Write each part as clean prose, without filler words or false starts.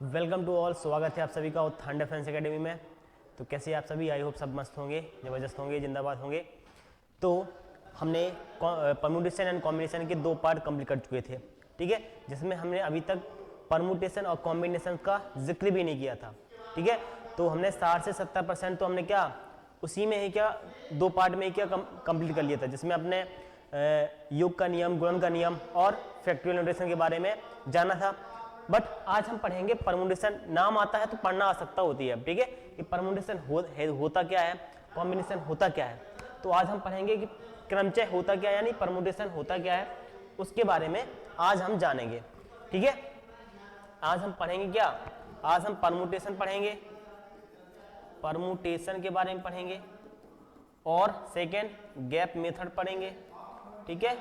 Welcome to all, स्वागत है आप सभी का उत्थान डिफेंस एकेडमी में। तो कैसे आप सभी, आई होप सब मस्त होंगे, ज़बरदस्त होंगे, जिंदाबाद होंगे। तो हमने परमुटेशन एंड कॉम्बिनेशन के 2 पार्ट कंप्लीट कर चुके थे, ठीक है, जिसमें हमने अभी तक परमुटेशन और कॉम्बिनेशन का जिक्र भी नहीं किया था, ठीक है। तो हमने 60 से 70% तो हमने क्या उसी में ही क्या 2 पार्ट में ही क्या कंप्लीट कर लिया था, जिसमें अपने योग का नियम, गुणन का नियम और फैक्टोरियल नोटेशन के बारे में जाना था। बट आज हम पढ़ेंगे परमुटेशन। नाम आता है तो पढ़ना आवश्यकता होती है, ठीक है, कि परमुटेशन होता क्या है, कॉम्बिनेशन होता क्या है। तो आज हम पढ़ेंगे कि क्रमचय होता क्या है, यानी परमुटेशन होता क्या है, उसके बारे में आज हम जानेंगे, ठीक है। आज हम पढ़ेंगे क्या, आज हम परमुटेशन पढ़ेंगे, परमुटेशन के बारे में पढ़ेंगे और सेकेंड गैप मेथड पढ़ेंगे, ठीक है।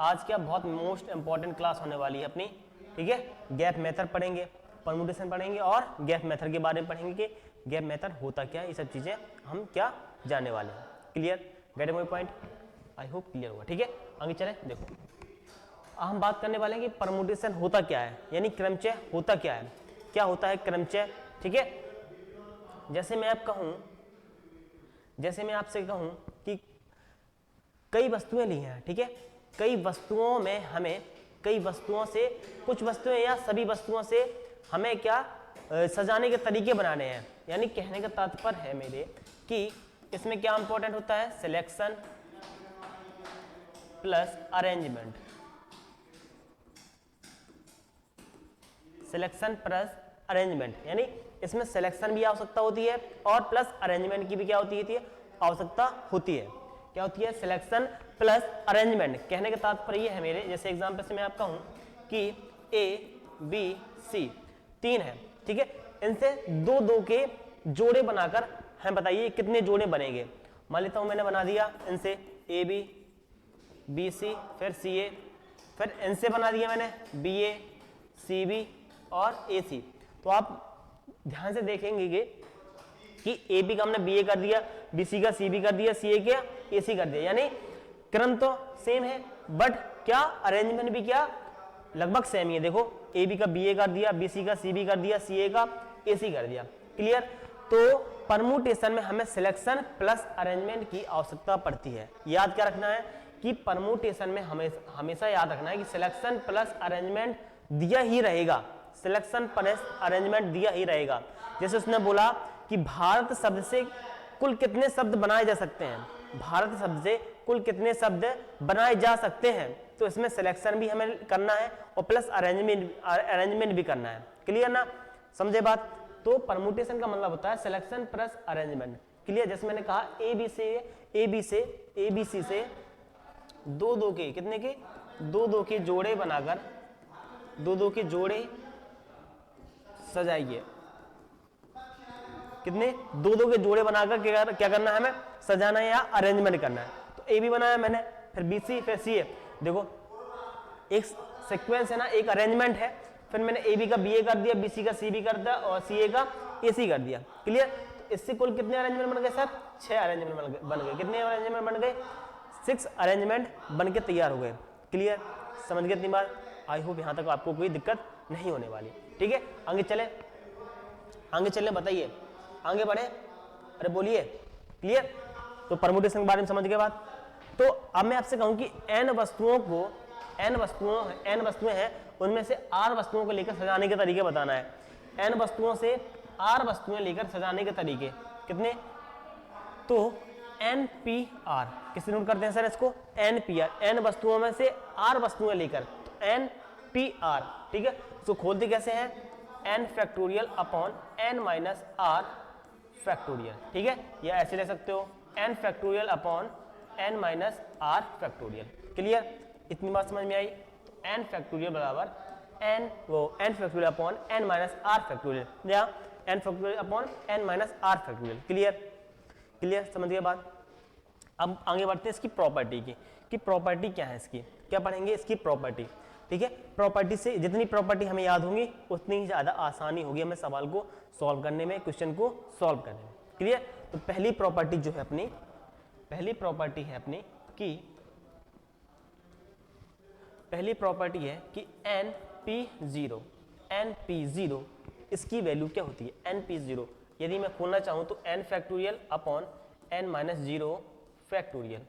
आज क्या बहुत मोस्ट इंपॉर्टेंट क्लास होने वाली है अपनी, ठीक है। गैप मेथड पढ़ेंगे, परमुटेशन पढ़ेंगे और गैप मेथड के बारे में पढ़ेंगे कि गैप मेथड होता क्या है, ये सब चीजें हम क्या जानने वाले हैं। Clear, gate my point, I hope clear हुआ, ठीक है। आगे चले, देखो हम बात करने वाले हैं कि परमुटेशन होता क्या है, यानी क्रमचय होता क्या है, क्या होता है क्रमचय, ठीक है। जैसे मैं आपसे कहूं कि कई वस्तुएं ली हैं, ठीक है, कई वस्तुओं में हमें कई वस्तुओं से, कुछ वस्तुएं या सभी वस्तुओं से हमें क्या सजाने के तरीके बनाने हैं। यानी कहने का तात्पर्य है मेरे कि इसमें क्या इंपॉर्टेंट होता है, selection plus arrangement, selection plus arrangement, यानी इसमें सिलेक्शन भी आवश्यकता होती है और प्लस अरेंजमेंट की भी क्या होती है, आवश्यकता होती है। क्या होती है, सिलेक्शन प्लस अरेंजमेंट। कहने का तात्पर्य ये है मेरे, जैसे एग्जांपल से मैं आपका हूं कि ए बी सी 3 है, ठीक है, इनसे 2-2 के जोड़े बनाकर हम बताइए कितने जोड़े बनेंगे। मान लेता हूं मैंने बना दिया इनसे ए बी, बी सी, फिर सी ए, फिर इनसे बना दिया मैंने बी ए, सी बी और ए सी। तो आप ध्यान से देखेंगे कि ए बी का हमने बी ए कर दिया, बी सी का सी बी कर दिया, सी ए का ए सी कर दिया, यानी क्रम तो सेम है बट क्या अरेंजमेंट भी क्या लगभग सेम ही है। देखो ए बी का बी ए कर दिया, बी सी का सी बी कर दिया, सी ए का ए सी कर दिया। क्लियर। तो परमुटेशन में हमें सिलेक्शन प्लस अरेंजमेंट की आवश्यकता पड़ती है। याद क्या रखना है कि परमुटेशन में हमेशा याद रखना है कि सिलेक्शन प्लस अरेंजमेंट दिया ही रहेगा, सिलेक्शन प्लस अरेंजमेंट दिया ही रहेगा। जैसे उसने बोला कि भारत शब्द से कुल कितने शब्द बनाए जा सकते हैं, भारत शब्द से कुल कितने शब्द बनाए जा सकते हैं, तो इसमें सिलेक्शन भी हमें करना है और प्लस अरेंजमेंट भी करना है। क्लियर ना, समझे बात। तो परमुटेशन का मतलब होता है सिलेक्शन प्लस अरेंजमेंट। क्लियर। जैसे मैंने कहा ए बी सी से 2-2 के कितने के 2-2 के जोड़े बनाकर 2-2 के जोड़े सजाइए, कितने 2-2 के जोड़े बनाकर क्या करना है, हमें सजाना है या अरेंजमेंट करना है। तो ए बी बनाया मैंने, फिर बी सी, फिर सी ए। देखो एक सीक्वेंस है ना, एक अरेंजमेंट है। फिर मैंने ए बी का बी ए कर दिया, बी सी का सी बी कर दिया और सी ए का ए सी कर दिया। क्लियर। तो इससे कुल कितने अरेंजमेंट बन गए सर, 6 अरेंजमेंट बन गए। कितने अरेंजमेंट बन गए, 6 अरेंजमेंट बन के तैयार हो गए। क्लियर, समझ गए इतनी बात। आई होप यहां तक आपको कोई दिक्कत नहीं होने वाली, ठीक है। आगे चले, बताइए आगे बढ़े, अरे बोलिए। क्लियर। तो परमुटेशन के बारे में समझ गए बात। तो अब मैं आपसे कहूं कि n वस्तुएं हैं, उनमें से r वस्तुओं को लेकर सजाने के तरीके बताना है। n वस्तुओं से r वस्तुएं लेकर सजाने के तरीके कितने, तो NPR किससे नोट करते हैं सर इसको, NPR, n वस्तुओं में से r वस्तुएं लेकर, तो NPR, ठीक है। तो खोलते कैसे हैं, n factorial upon n minus r factorial, ठीक है, या ऐसे ले सकते हो n factorial upon n minus r factorial. Clear, इतनी बात समझ में आई। तो n फैक्टोरियल बराबर n factorial upon n minus r factorial या n factorial upon n minus r factorial. Clear, समझ गए बात। अब आगे बढ़ते हैं इसकी प्रॉपर्टी की, कि प्रॉपर्टी क्या है इसकी, क्या पढ़ेंगे इसकी प्रॉपर्टी, ठीक है। प्रॉपर्टी से जितनी प्रॉपर्टी हमें याद होंगी उतनी ही ज्यादा आसानी होगी हमें सवाल को सॉल्व करने में, क्वेश्चन को सॉल्व करने में। क्लियर। तो पहली प्रॉपर्टी जो है अपनी, पहली प्रॉपर्टी है अपनी कि पहली प्रॉपर्टी है कि NP0 इसकी वैल्यू क्या होती है np0। यदि मैं खोलना चाहूँ तो n factorial upon n minus 0 factorial.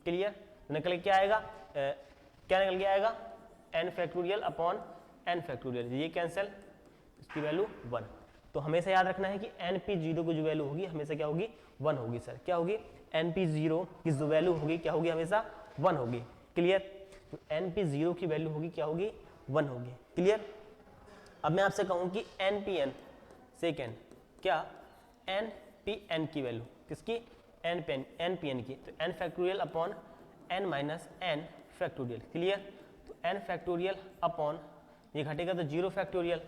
Clear? निकल के क्या आएगा, क्या निकल के आएगा n factorial upon n factorial, ये कैंसिल, इसकी वैल्यू 1। तो हमेशा याद रखना है कि np0 की जो वैल्यू होगी हमेशा क्या होगी 1 होगी। सर क्या होगी, np0 की जो वैल्यू होगी क्या होगी, हमेशा 1 होगी। क्लियर? तो np0 की वैल्यू होगी क्या होगी 1 होगी। क्लियर? अब मैं आपसे कहूँ कि npn सेकेंड, क्या npn की वैल्यू किसकी, npn की, तो n factorial upon n minus n factorial. Clear? तो n फैक्टोरियल अपॉन ये घटेगा तो 0 factorial,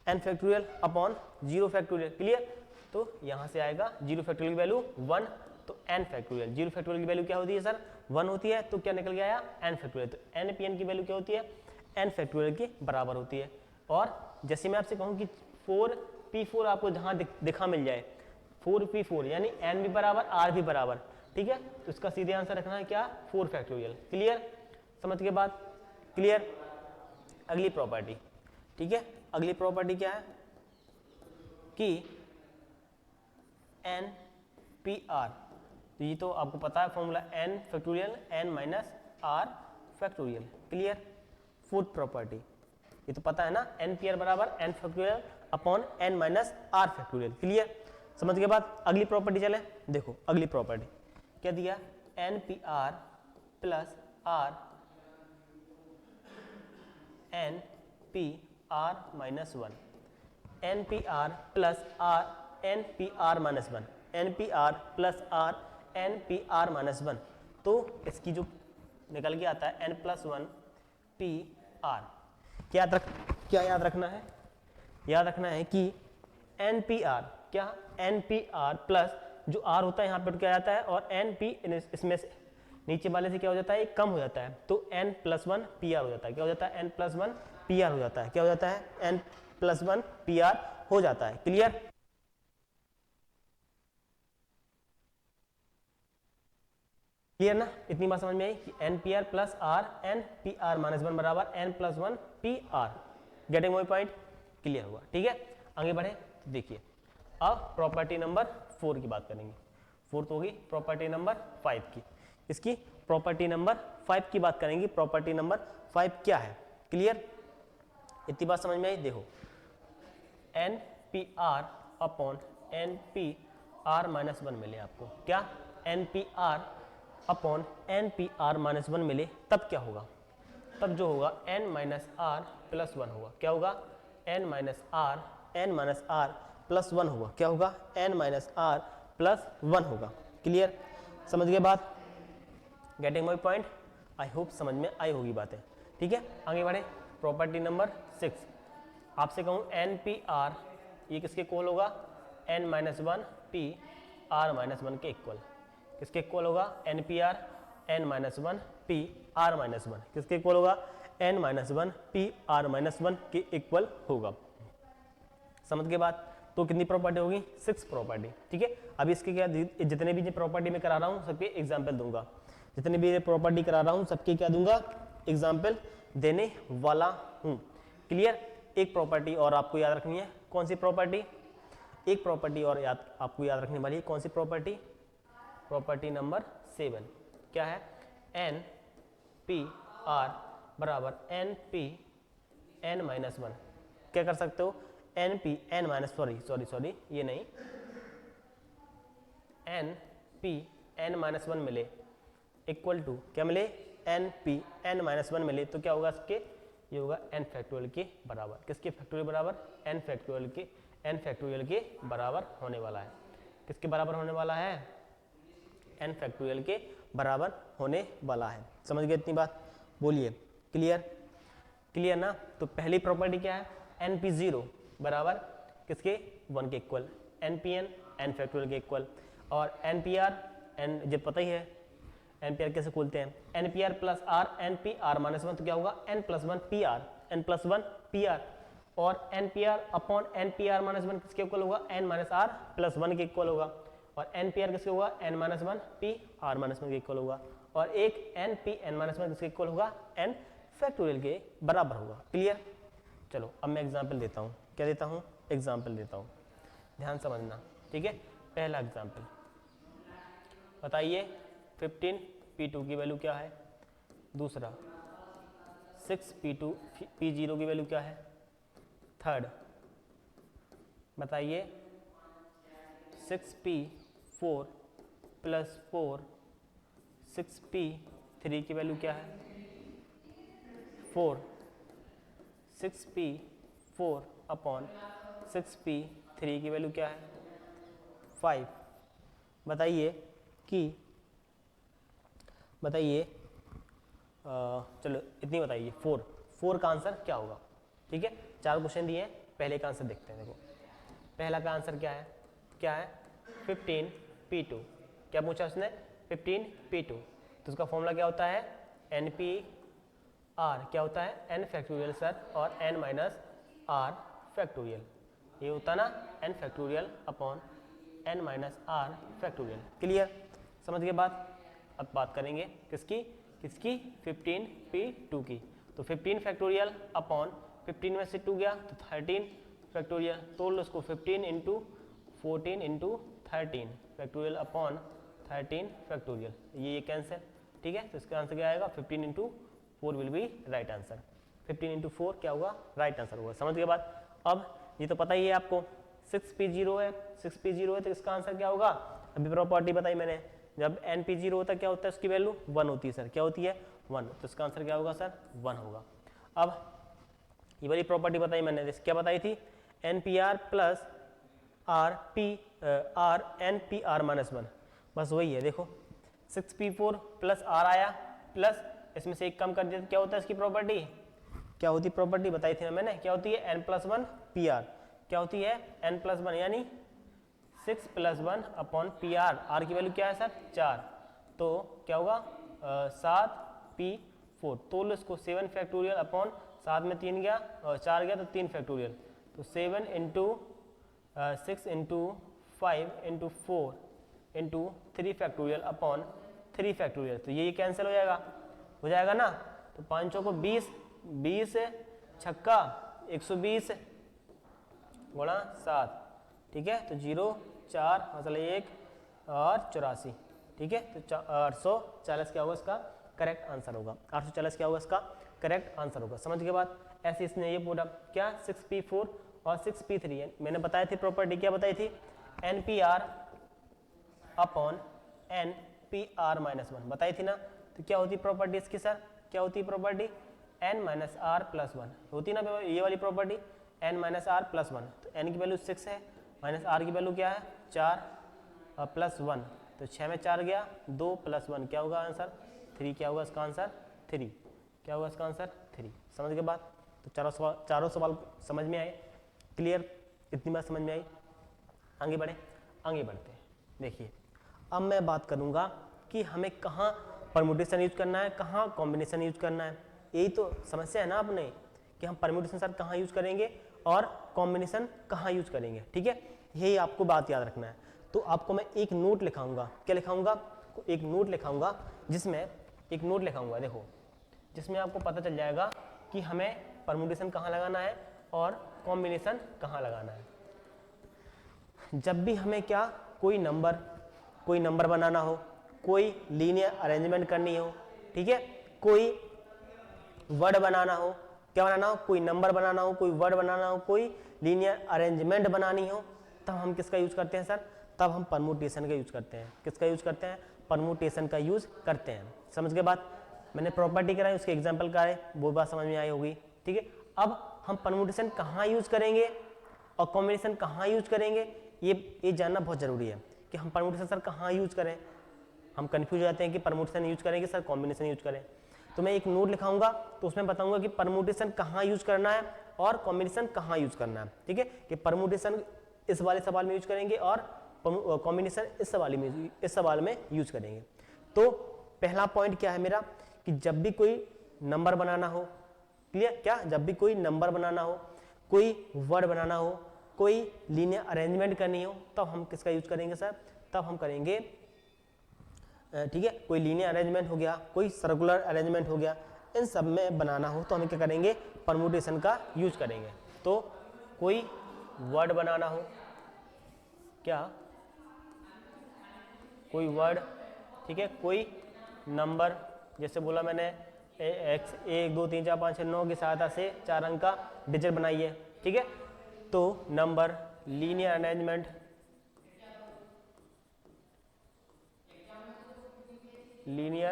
n factorial upon 0 factorial. Clear? तो यहाँ से आएगा 0 फैक्टोरियल की वैल्यू 1, तो n फैक्टोरियल, 0 फैक्टोरियल की वैल्यू क्या होती है सर 1 होती है, तो क्या निकल के आया n फैक्टोरियल। तो npn की वैल्यू क्या होती है n फैक्टोरियल के बराबर होती है। और जैसे मैं आपसे कहूँ कि 4p4 आपको जहाँ दिखा मिल जाए 4p4 यानी n भी बराबर r भी बराबर, ठीक है, तो इसका सीधे आंसर रखना है क्या 4 फैक्टोरियल। क्लियर? समझ के बाद? क्लियर? अगली प्रॉपर्टी, ठीक है, अगली प्रॉपर्टी क्या है कि n p r, तो ये तो आपको पता है formula n factorial n minus r factorial. Clear? Fourth property ये तो पता है ना, n p r बराबर n factorial upon n minus r factorial. Clear? समझ के बाद अगली प्रॉपर्टी चले, देखो अगली प्रॉपर्टी क्या दिया, n p r plus r n p r minus 1, n p r plus r n p r minus 1, n p r plus r n p r minus 1, तो इसकी जो निकल के आता है n प्लस 1 p r। क्या याद रखना है, याद रखना है कि n p r क्या n p r प्लस जो r होता है यहाँ पर क्या जाता है और n p इसमें से नीचे वाले से क्या हो जाता है कम हो जाता है, तो n प्लस 1 पी आर हो जाता है। क्या हो जाता है n प्लस 1 पी आर हो जाता है, क्या हो जाता है n प्लस 1 पी आर हो जाता है। क्लियर? क्लियर ना, इतनी बात समझ में आई कि n P R plus R n P R minus 1 बराबर n plus 1 P R. Getting my point? Clear हुआ? ठीक है, आगे बढ़े तो देखिए अब प्रॉपर्टी नंबर 4 की बात करेंगे। फोर्थ होगी प्रॉपर्टी नंबर 5 की, इसकी प्रॉपर्टी नंबर 5 की बात करेंगे। प्रॉपर्टी नंबर 5 क्या है? क्लियर? इतनी बात समझ में आई? देखो N P R upon N P R minus 1 मिले आपको, क्या N P R upon N P R minus 1 मिले, तब क्या होगा, तब जो होगा n माइनस आर प्लस 1 होगा। क्या होगा n माइनस आर प्लस 1 होगा। क्या होगा n माइनस आर प्लस 1 होगा। क्लियर? समझ गए बात? Getting my point? I hope समझ में आई होगी बातें। ठीक है, आगे बढ़े प्रॉपर्टी नंबर 6। आपसे कहूँ एन पी आर ये किसके इक्वल होगा, n minus 1 P R minus 1 के इक्वल। किसके इक्वल होगा, N P R n minus 1 P R minus 1 किसके इक्वल होगा, n minus 1 P R minus 1 के इक्वल होगा। समझ के बाद तो कितनी प्रॉपर्टी होगी, 6 प्रॉपर्टी। ठीक है, अभी इसके क्या जितने भी प्रॉपर्टी मैं करा रहा हूँ सबके एग्जाम्पल दूंगा, जितने भी प्रॉपर्टी करा रहा हूँ सबके क्या दूंगा, एग्जाम्पल देने वाला हूँ। क्लियर? एक प्रॉपर्टी और आपको याद रखनी है, कौन सी प्रॉपर्टी, एक प्रॉपर्टी और आपको याद रखने वाली है, कौन सी प्रॉपर्टी, प्रॉपर्टी नंबर 7। क्या है, एन पी आर बराबर एन पी एन माइनस 1। क्या कर सकते हो, N P N minus sorry ये नहीं, एन पी एन माइनस 1 मिले इक्वल टू क्या मिले, एन पी एन माइनस 1 मिले, तो क्या होगा इसके, ये होगा एन फैक्टोरियल के बराबर। किसके फैक्टोरियल बराबर, एन फैक्टोरियल के बराबर होने वाला है। किसके बराबर होने वाला है, एन फैक्टोरियल के बराबर होने वाला है। समझ गए इतनी बात? बोलिए क्लियर? क्लियर ना? तो पहली प्रॉपर्टी क्या है, एन पी 0 बराबर किसके, 1 के equal, N P N factorial के इक्वल, और एन पी आर एन जब पता ही है एन पी आर कैसे खोलते हैं, N P R plus R N P R minus 1, तो क्या होगा N plus 1 P R, N plus 1 P R, और N P R upon N P R minus 1 किसके इक्वल होगा, एन माइनस आर प्लस 1 के इक्वल होगा, और N P R किसके होगा, N minus 1 P R minus 1 के इक्वल होगा, और एक एन पी एन माइनस 1 किसके इक्वल होगा, एन फैक्टोरियल के बराबर होगा। क्लियर? चलो अब मैं एग्जाम्पल देता हूँ, क्या देता हूँ, एग्जाम्पल देता हूँ, ध्यान समझना, ठीक है। पहला एग्जाम्पल बताइए 15 P2 की वैल्यू क्या है, दूसरा 6 P0 की वैल्यू क्या है, थर्ड बताइए 6P4 प्लस 4 6P3 की वैल्यू क्या है, 4 6P4 अपॉन 6P3 की वैल्यू क्या है, 5। बताइए कि चलो इतनी बताइए 4 का आंसर क्या होगा, ठीक है। 4 क्वेश्चन दिए हैं, पहले का आंसर देखते हैं। देखो पहला का आंसर क्या है 15 P2, क्या पूछा उसने 15 P2, तो उसका फॉर्मूला क्या होता है NPR, क्या होता है n फैक्टोरियल सर और n माइनस r फैक्टोरियल, ये होता है ना n factorial upon n minus r factorial. Clear, समझ गए बात। अब बात करेंगे किसकी 15 P2 की, तो 15 फैक्टोरियल अपॉन 15 में से 2 गया तो 13 फैक्टोरियल, तोड़ लो उसको 15 into 14 into 13 factorial upon 13 factorial, ये कैंसिल, ठीक है। तो इसका आंसर क्या आएगा 15 into 4 will be right answer, 15 into 4 क्या होगा राइट आंसर होगा, समझ गए बात। अब ये तो पता ही है आपको 6P0 है, 6P0 है तो इसका आंसर क्या होगा, अभी प्रॉपर्टी बताई मैंने, जब NP0 होता है क्या होता है उसकी वैल्यू 1 होती है सर, क्या होती है 1, तो इसका आंसर क्या होगा सर 1 होगा। अब ये वाली प्रॉपर्टी बताई मैंने, क्या बताई थी NPR प्लस NPR माइनस 1, बस वही है। देखो 6P4 प्लस R आया प्लस इसमें से एक कम कर दिया तो क्या होता है इसकी प्रॉपर्टी, क्या होती प्रॉपर्टी बताई थी ना मैंने, क्या होती है N+1 PR, क्या होती है N+1 यानी 6 + 1 अपॉन PR, R की वैल्यू क्या है सर 4, तो क्या होगा 7P4, तो लो इसको 7 फैक्टोरियल अपॉन 7 में 3 गया और 4 गया तो 3 फैक्टोरियल, तो 7 into 6 into 5 into 4 into 3 factorial upon 3 factorial, तो ये कैंसिल हो जाएगा ना, तो 5 चौको 20, 20 छक्का 120 गुणा 7, ठीक है, तो 0 4 मतलब 1 और 84, ठीक है, तो 840 क्या होगा इसका करेक्ट आंसर होगा, 840 क्या होगा इसका करेक्ट आंसर होगा, समझ के बाद। ऐसे इसने ये पूरा क्या 6P4 और 6P3 है, मैंने बताया थी प्रॉपर्टी, क्या बताई थी NPR अपॉन NPR माइनस 1 बताई थी ना, तो क्या होती प्रॉपर्टी इसकी सर, क्या होती property n minus R plus 1 होती ना ये वाली property, n minus R plus 1, तो n की वैल्यू 6 है माइनस R की वैल्यू क्या है 4 और प्लस 1, तो 6 में 4 गया 2 + 1 क्या होगा आंसर 3, क्या होगा इसका आंसर 3, क्या होगा इसका आंसर 3, समझ के बाद। तो चारों सवाल समझ में आए, क्लियर, इतनी बात समझ में आई। आगे बढ़ते हैं। देखिए अब मैं बात करूंगा कि हमें कहाँ परम्यूटेशन यूज करना है, कहाँ कॉम्बिनेशन यूज करना है, यही तो समस्या है ना अपने कि हम परम्यूटेशन सर कहाँ यूज करेंगे और कॉम्बिनेशन कहाँ यूज करेंगे, ठीक है, यही आपको बात याद रखना है। तो आपको मैं एक नोट लिखाऊंगा, क्या लिखाऊंगा, एक नोट लिखाऊंगा, देखो जिसमें आपको पता चल जाएगा कि हमें परम्यूटेशन कहाँ लगाना है और कॉम्बिनेशन कहाँ लगाना है। जब भी हमें क्या कोई नंबर बनाना हो, कोई लीनियर अरेंजमेंट करनी हो, ठीक है, कोई वर्ड बनाना हो, क्या बनाना हो, कोई नंबर बनाना हो, कोई वर्ड बनाना हो, कोई लीनियर अरेंजमेंट बनानी हो, तब हम किसका यूज करते हैं सर, तब हम परम्यूटेशन का यूज करते हैं। किसका यूज करते हैं, परम्यूटेशन का यूज करते हैं, समझ के बाद। मैंने प्रॉपर्टी कराई, उसके एग्जाम्पल कराए, वो बात समझ में आई होगी, ठीक है। अब हम परम्यूटेशन कहाँ यूज करेंगे और कॉम्बिनेशन कहाँ यूज करेंगे, ये जानना बहुत जरूरी है कि हम परम्यूटेशन सर कहाँ यूज करें। हम कंफ्यूज हो जाते हैं कि परम्यूटेशन यूज करें कि सर कॉम्बिनेशन यूज करें। तो मैं एक नोट लिखाऊंगा तो उसमें बताऊंगा कि परम्यूटेशन कहाँ यूज करना है और कॉम्बिनेशन कहाँ यूज करना है, ठीक है, कि परम्यूटेशन इस वाले सवाल में यूज करेंगे और कॉम्बिनेशन इस सवाल में यूज करेंगे। तो पहला पॉइंट क्या है मेरा कि जब भी कोई नंबर बनाना हो, क्लियर, क्या जब भी कोई नंबर बनाना हो, कोई वर्ड बनाना हो, कोई लीनियर अरेंजमेंट करनी हो, तब हम किसका यूज करेंगे सर, तब हम करेंगे, ठीक है, कोई लीनियर अरेंजमेंट हो गया, कोई सर्कुलर अरेंजमेंट हो गया, इन सब में बनाना हो तो हम क्या करेंगे, परम्यूटेशन का यूज करेंगे। तो कोई वर्ड बनाना हो, क्या कोई वर्ड, ठीक है, कोई नंबर, जैसे बोला मैंने एक्स 1 2 3 4 5 6 9 की सहायता से 4 अंक का डिजिट बनाइए, ठीक है। तो number, linear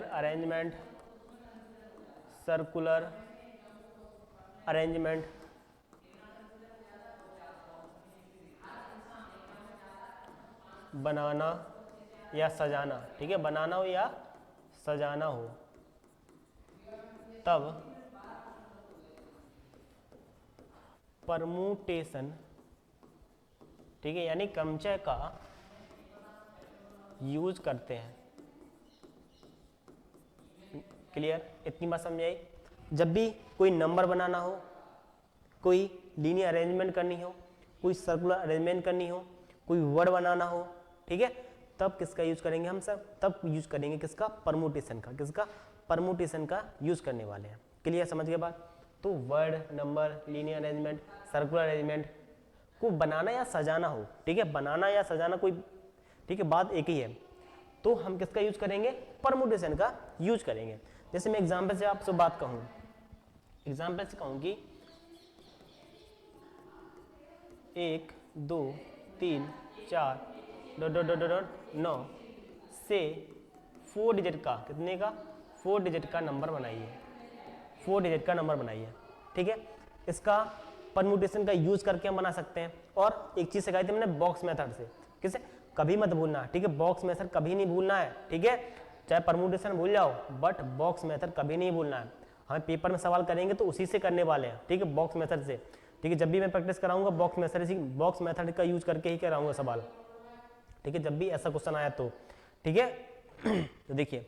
arrangement, circular arrangement, बनाना या सजाना, ठीक है, बनाना हो या सजाना हो, तब परमुटेशन, ठीक है, यानी क्रमचय का यूज करते हैं। क्लियर, इतनी बात समझ आई। जब भी कोई नंबर बनाना हो, कोई लीनियर अरेंजमेंट करनी हो, कोई सर्कुलर अरेंजमेंट करनी हो, कोई वर्ड बनाना हो, ठीक है, तब किसका यूज करेंगे हम सब, तब यूज करेंगे किसका, परमुटेशन का, किसका, परमुटेशन का यूज करने वाले हैं। क्लियर, समझ के बाद। तो word, number, linear arrangement, circular arrangement को बनाना या सजाना हो, ठीक है, बनाना या सजाना कोई, ठीक है, बात एक ही है, तो हम किसका यूज करेंगे, परमुटेशन का यूज करेंगे। जैसे मैं एग्जाम्पल से आपसे बात कहूँ, एग्जाम्पल से कहूँ कि 1 2 3 4 9 से 4 डिजिट का, कितने का, 4 डिजिट का नंबर बनाइए, 4 डिजिट का नंबर बनाइए, ठीक है। इसका परमुटेशन का यूज करके हम बना सकते हैं। और एक चीज सिखाई थी मैंने बॉक्स मेथड से, किसे, कभी मत भूलना, ठीक है, बॉक्स मेथड कभी नहीं भूलना है, ठीक है, चाहे परमुटेशन भूल जाओ बट बॉक्स मेथड कभी नहीं भूलना है। हमें पेपर में सवाल करेंगे तो उसी से करने वाले हैं, ठीक है, बॉक्स मेथड से, ठीक है, जब भी मैं प्रैक्टिस कराऊंगा बॉक्स मेथड का यूज करके ही कराऊंगा सवाल, ठीक है, जब भी ऐसा क्वेश्चन आया तो, ठीक है। तो देखिए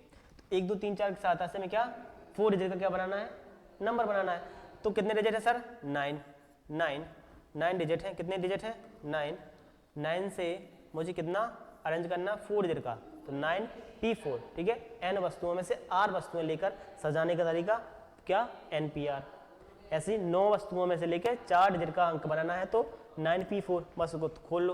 1 2 3 4 की सहायता से मैं क्या, 4 डिजिट का क्या बनाना है, नंबर बनाना है। तो कितने डिजिट है सर, 9 डिजिट है, कितने डिजिट है, 9 से मुझे कितना अरेंज करना, 4 डिजिट का, तो 9p4, ठीक है, n वस्तुओं में से r वस्तुएं लेकर सजाने का तरीका क्या, npr। ऐसी 9 वस्तुओं में से लेकर 4 डिजिट का अंक बनाना है तो 9p4, बस उसको खोल लो,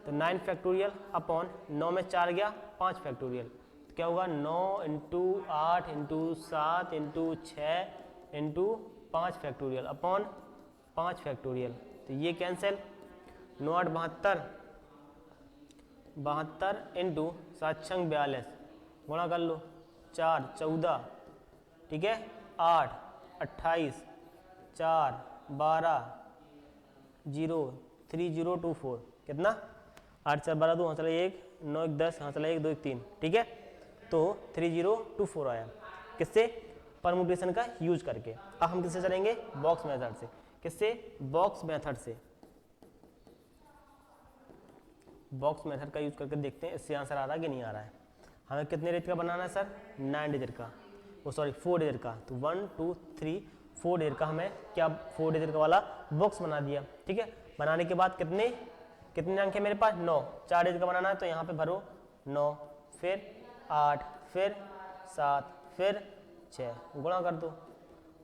तो 9 फैक्टोरियल अपॉन 9 में 4 गया 5 फैक्टोरियल, तो क्या होगा 9 into 8 into 7 into 6 into 5 factorial upon 5 factorial, तो ये कैंसिल, 9 8 72 इंटू 7 6 42 गुणा कर लो, 4 14, ठीक है, 8 28 4 12 0 3 0 2 4, कितना 8 4 12 2 हाँ चला 1 9 1 10 हाँ चला 1 2 1 3, ठीक है, तो 3 0 2 4 आया, किससे, परमुटेशन का यूज करके। अब हम किससे चलेंगे, बॉक्स मेथड से, किससे, बॉक्स मेथड से, बॉक्स मेथड का यूज करके देखते हैं इससे आंसर आ रहा है कि नहीं आ रहा है। हमें कितने डिजिट का बनाना है सर, 9 डिजिट का, वो सॉरी 4 डिजिट का, तो 1 2 3 4 डिजिट का हमें क्या, 4 डिजिट का वाला बॉक्स बना दिया, ठीक है। बनाने के बाद कितने अंक है मेरे पास, 9, 4 डिजिट का बनाना है तो यहाँ पे भरो 9, फिर 8, फिर 7, फिर 6, गुणा कर दो,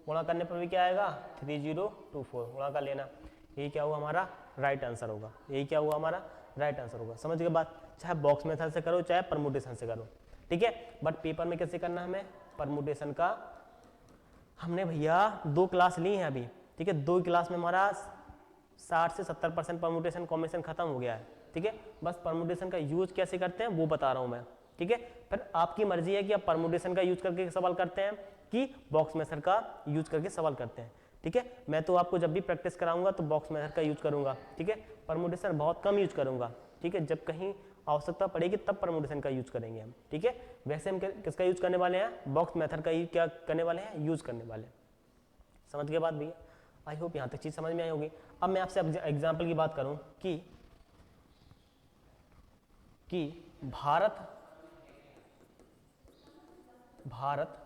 गुणा करने पर भी क्या आएगा, 3024, गुणा कर लेना, यही क्या हुआ हमारा राइट आंसर होगा, यही क्या हुआ हमारा राइट आंसर होगा। समझ के बाद, चाहे बॉक्स मेथड से करो चाहे परमुटेशन से करो, ठीक है, बट पेपर में कैसे करना है हमें, परमुटेशन का हमने भैया 2 क्लास ली हैं अभी, ठीक है, 2 क्लास में हमारा 60 से 70% परमुटेशन कॉम्बिनेशन खत्म हो गया है, ठीक है, बस परमुटेशन का यूज कैसे करते हैं वो बता रहा हूं मैं, ठीक है। फिर आपकी मर्जी है कि आप परमुटेशन का यूज करके सवाल करते हैं कि बॉक्स मेथड का यूज करके सवाल करते हैं, ठीक है। मैं तो आपको जब भी प्रैक्टिस कराऊंगा तो बॉक्स मेथड का यूज करूंगा, ठीक है, परमुटेशन बहुत कम यूज करूंगा, ठीक है, जब कहीं आवश्यकता पड़ेगी तब परमुटेशन का यूज करेंगे हम, ठीक है। वैसे हम किसका यूज करने वाले हैं, बॉक्स मेथड का ही क्या करने वाले हैं, यूज करने वाले हैं। समझ के बाद भैया, आई होप यहाँ तक चीज समझ में आई होगी। अब मैं आपसे एग्जाम्पल की बात करूं कि भारत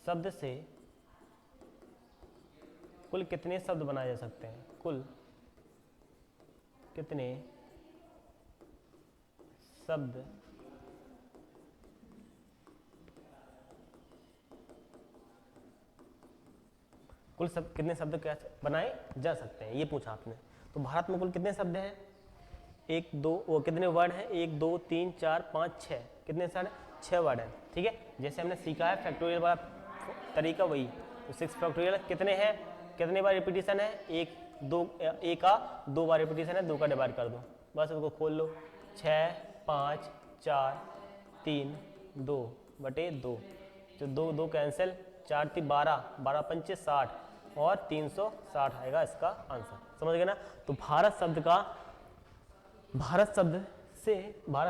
शब्द से कुल कितने शब्द बनाए जा सकते हैं, कुल कितने शब्द कुल कितने शब्द कैसे बनाए जा सकते हैं, ये पूछा आपने। तो भारत में कुल कितने शब्द हैं, एक दो, वो कितने वर्ड हैं, 1 2 3 4 5 6, कितने सारे 6 वर्ड हैं, ठीक है। जैसे हमने सीखा है फैक्टोरियल वाला तरीका वही, तो 6 फैक्टोरियल कितने हैं, कितने बार रिपीटिशन है, एक दो, एक का 2 बार रिपीटिशन है, 2 का डिवाइड कर दो, बस उसको खोल लो, 6 5 4 3 2 बटे 2, जो 2 2 कैंसिल, 4 3 12, 12 पंचे 60 और 360 आएगा इसका आंसर, समझ गए ना। तो भारत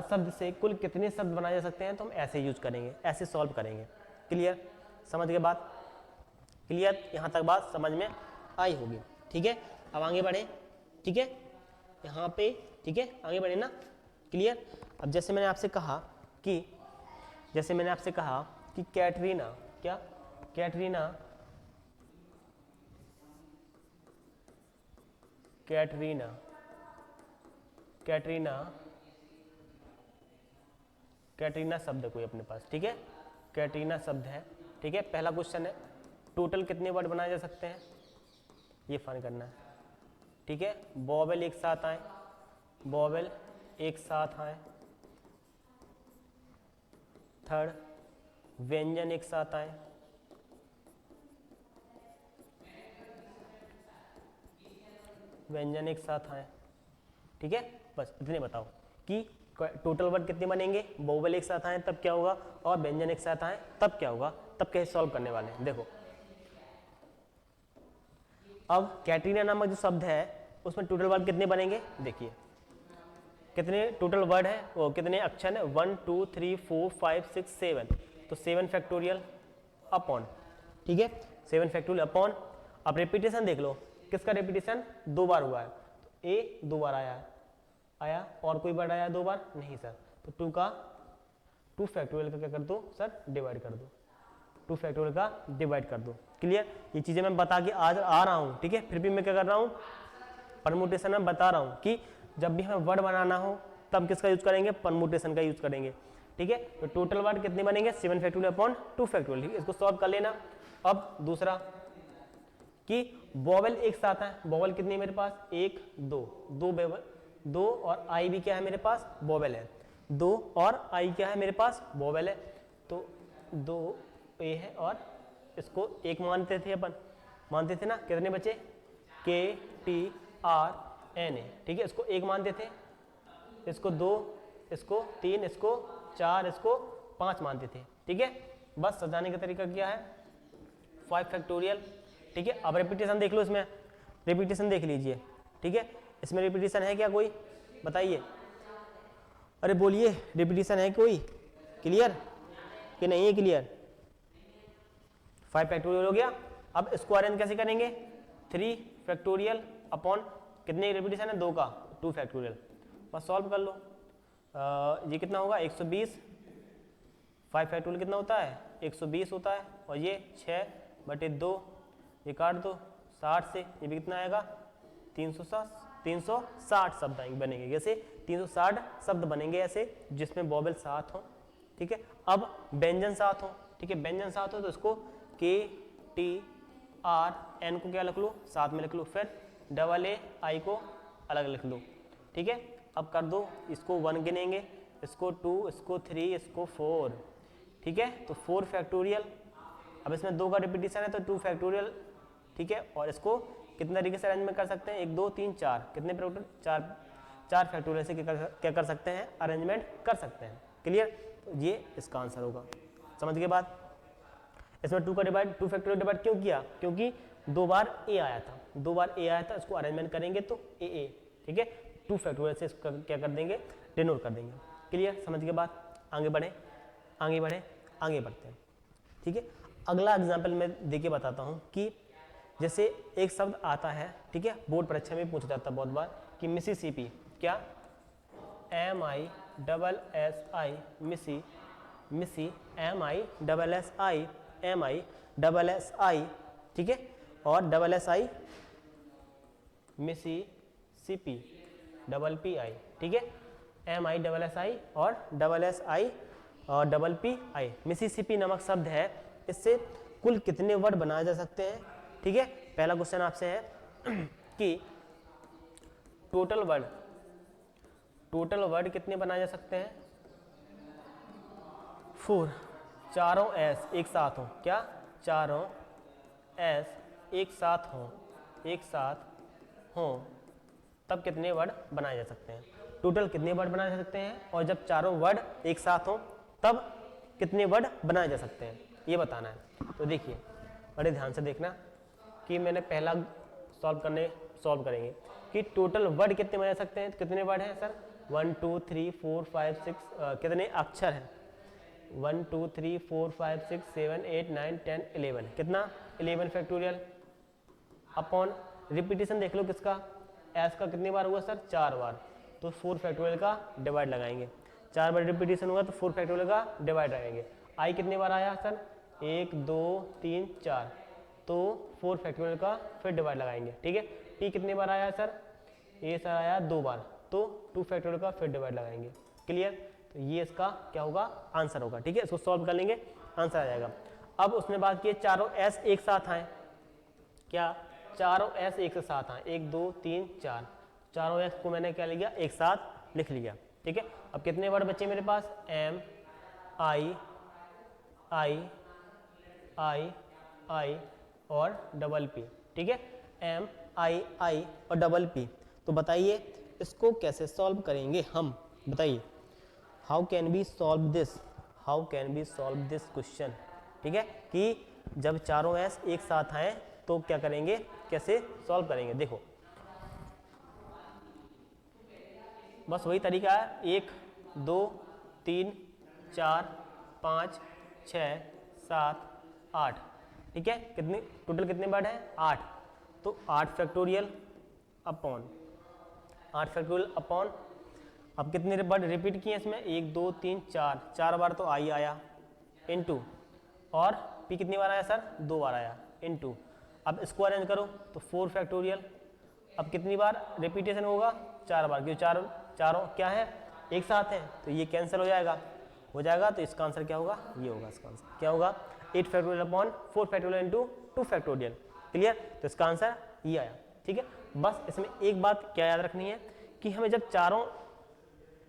शब्द से कुल कितने शब्द बनाए जा सकते हैं, तो हम ऐसे यूज करेंगे, ऐसे सॉल्व करेंगे। क्लियर, समझ गए बात, क्लियर, यहाँ तक बात समझ में आई होगी, ठीक है। अब आगे बढ़े, ठीक है, यहाँ पे, ठीक है, आगे बढ़े ना, क्लियर। अब जैसे मैंने आपसे कहा कि कैटरीना, क्या कैटरीना शब्द है कोई अपने पास, ठीक है, कैटरीना शब्द है, ठीक है। पहला क्वेश्चन है टोटल कितने वर्ड बनाए जा सकते हैं, ये फाइंड करना है, ठीक है। वोवेल एक साथ आए, थर्ड व्यंजन एक साथ आए, ठीक है। बस इतने बताओ कि टोटल वर्ड कितने बनेंगे, वोवेल एक साथ आए तब क्या होगा, और व्यंजन एक साथ आए तब क्या होगा, तब कैसे सॉल्व करने वाले हैं, देखो। अब कैटरीना नामक जो शब्द है उसमें टोटल वर्ड कितने बनेंगे, देखिए कितने टोटल वर्ड है, वो कितने अक्षर है, 1 2 3 4 5 6 7, तो 7 फैक्टोरियल अपॉन, ठीक है, 7 फैक्टोरियल अपॉन। अब रिपीटेशन देख लो, किसका रिपीटेशन 2 बार हुआ है, तो ए 2 बार आया, और कोई वर्ड आया 2 बार नहीं सर, तो 2 फैक्टोरियल का क्या कर दो सर, डिवाइड कर दो, 2 फैक्टोरियल का डिवाइड कर दो। क्लियर, ये चीजें मैं बता के आज आ रहा हूँ, ठीक है। फिर भी मैं क्या कर रहा हूँ, परमुटेशन में बता रहा हूँ कि जब भी हमें वर्ड बनाना हो तब किसका यूज करेंगे, परमुटेशन का यूज करेंगे, ठीक है। तो टोटल वर्ड कितने बनेंगे, 7 फैक्टोरियल अपॉन 2 फैक्टोरियल, ठीक है, इसको सॉल्व कर लेना। अब दूसरा कि वोवेल एक साथ है, वोवेल कितनी है मेरे पास, 1 2 2 और आई भी क्या है मेरे पास, वोवेल है, 2 और आई क्या है मेरे पास, वोवेल है, तो 2 ए है, और इसको एक मानते थे ना, कितने बचे, KTRNA, ठीक है, इसको एक मानते थे, इसको 2, इसको 3, इसको 4, इसको 5 मानते थे, ठीक है। बस सजाने का तरीका क्या है, 5 फैक्टोरियल, ठीक है। अब रिपीटेशन देख लो, इसमें रिपीटेशन देख लीजिए, ठीक है, इसमें रिपीटेशन है क्या कोई, बताइए, अरे बोलिए, रिपीटेशन है कोई, क्लियर कि नहीं है, क्लियर, 5 फैक्टोरियल हो गया। अब इसको अरेंज कैसे करेंगे, 3 फैक्टोरियल अपॉन कितने रिपीटेशन है, 2 का, 2 फैक्टोरियल, बस सॉल्व कर लो। ये कितना होगा, 120, 5 फैक्टोरियल कितना होता है, 120 होता है, और ये 6/2, ये काट दो, 60 से ये भी कितना आएगा, 360 शब्द बनेंगे, जैसे 360 शब्द बनेंगे ऐसे जिसमें वोवेल साथ हो, ठीक है। अब व्यंजन साथ हो, ठीक है, व्यंजन साथ हो तो इसको KTRN को क्या लिख लो, साथ में लिख लो, फिर AA को अलग लिख लो, ठीक है। अब कर दो, इसको 1 गिनेंगे, इसको 2, इसको 3, इसको 4, ठीक है, तो 4 फैक्टोरियल। अब इसमें 2 का रिपीटेशन है तो 2 फैक्टोरियल, ठीक है, और इसको कितने तरीके से अरेंजमेंट कर सकते हैं, 1 2 3 4, कितने फैक्टोरियल, 4 फैक्टोरियल से क्या कर सकते हैं, अरेंजमेंट कर सकते हैं, क्लियर। तो ये इसका आंसर होगा, समझ गए बात। इसमें 2 का डिवाइड, 2 फैक्टोरियल डिवाइड क्यों किया, क्योंकि 2 बार ए आया था, इसको अरेंजमेंट करेंगे तो AA, ठीक है, 2 फैक्टोरियल से इसको क्या कर देंगे, डिनोट कर देंगे, क्लियर, समझ गए बात। आगे बढ़े, आगे बढ़ते हैं, ठीक है। अगला एग्जाम्पल मैं देके बताता हूँ कि जैसे एक शब्द आता है, ठीक है, बोर्ड परीक्षा में पूछा जाता है बहुत बार कि मिसिसिपी, क्या, MISSI, मिसी, MISSI, ठीक है, और SSI, मिसिसिपी, PPI, ठीक है, MISSI और SSI और PPI, मिसिसिपी नामक शब्द है, इससे कुल कितने वर्ड बनाए जा सकते हैं, ठीक है, पहला क्वेश्चन आपसे है कि टोटल वर्ड कितने बनाए जा सकते हैं? 4, चारों एस एक साथ हो, क्या चारों एस एक साथ हो तब कितने वर्ड बनाए जा सकते हैं? टोटल कितने वर्ड बनाए जा सकते हैं और जब चारों वर्ड एक साथ हो तब कितने वर्ड बनाए जा सकते हैं, ये बताना है। तो देखिए बड़े ध्यान से देखना कि मैंने पहला सॉल्व करेंगे कि टोटल वर्ड कितने बनाए जा सकते हैं। कितने वर्ड हैं सर? 1 2 3 4 5 6 कितने अक्षर हैं? 1 2 3 4 5 6 7 8 9 10 11 कितना? 11 फैक्टोरियल अपॉन रिपीटेशन देख लो किसका, एस का कितनी बार हुआ सर? 4 बार, तो 4 फैक्टोरियल का डिवाइड लगाएंगे। 4 बार रिपीटेशन हुआ तो 4 फैक्टोरियल का डिवाइड लगाएंगे। आई कितनी बार आया सर? 1 2 3 4, तो 4 फैक्टोरियल का फिर डिवाइड लगाएंगे। ठीक है, टी कितनी बार आया सर? ये सर आया 2 बार, तो 2 फैक्टोरियल का फिर डिवाइड लगाएंगे। क्लियर? तो ये इसका क्या होगा? आंसर होगा। ठीक है, इसको सॉल्व कर लेंगे, आंसर आ जाएगा। अब उसने बात की चारों एस एक साथ आए, क्या चारों एस एक साथ आए? 1 2 3 4, चारों एस को मैंने क्या लिया? एक साथ लिख लिया। ठीक है, अब कितने वर्ड बचे मेरे पास? एम आई आई आई आई और डबल पी। ठीक है, एम आई आई और डबल पी। तो बताइए इसको कैसे सॉल्व करेंगे हम? बताइए how can be solve this, how can be solve this question. ठीक है, कि जब चारों एस एक साथ आए तो क्या करेंगे, कैसे सॉल्व करेंगे? देखो बस वही तरीका है, 1 2 3 4 5 6 7 8। ठीक है, कितने टोटल कितने वर्ड हैं? 8, तो 8 फैक्टोरियल अपॉन 8 फैक्टोरियल अपॉन, अब कितने वर्ड रिपीट किए इसमें? 1 2 3 4, 4 बार तो आई आया, इनटू, और पी कितनी बार आया सर? 2 बार आया, इनटू। अब इसको अरेंज करो तो 4 फैक्टोरियल, अब कितनी बार रिपीटेशन होगा? 4 बार, क्योंकि चारों क्या है? एक साथ हैं, तो ये कैंसिल हो जाएगा, तो इसका आंसर क्या होगा? ये होगा इसका आंसर, क्या होगा? 8 factorial upon 4 factorial into 2 factorial. Clear? तो इसका आंसर ये आया। ठीक है, बस इसमें एक बात क्या याद रखनी है कि हमें जब चारों